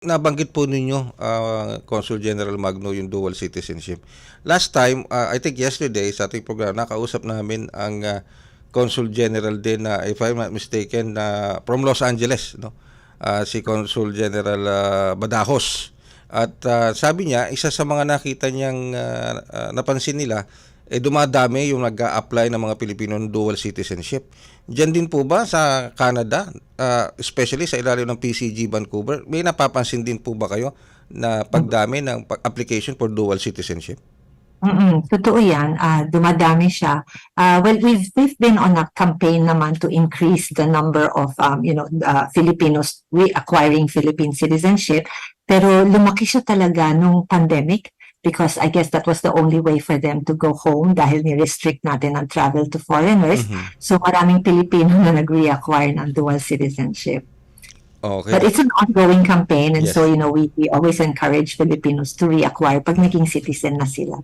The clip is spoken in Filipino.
Nabanggit po ninyo, Consul General Magno, yung dual citizenship. Last time, I think yesterday sa ating programa, nakausap namin ang Consul General din na, if I'm not mistaken, na from Los Angeles, no? Si Consul General Badajos. At sabi niya, isa sa mga nakita niyang napansin nila, dumadami yung nag-a-apply ng mga Pilipino ng dual citizenship. Diyan din po ba sa Canada, especially sa ilalim ng PCG Vancouver, may napapansin din po ba kayo na pagdami ng application for dual citizenship? Totoo yan. Dumadami siya. Well, we've been on a campaign naman to increase the number of Filipinos reacquiring Philippine citizenship. Pero lumaki siya talaga nung pandemic because I guess that was the only way for them to go home dahil ni-restrict natin ang travel to foreigners. So maraming Pilipino na nag-reacquire ng dual citizenship. Okay. But it's an ongoing campaign, and Yes. so we always encourage Filipinos to reacquire pag naging citizen na sila.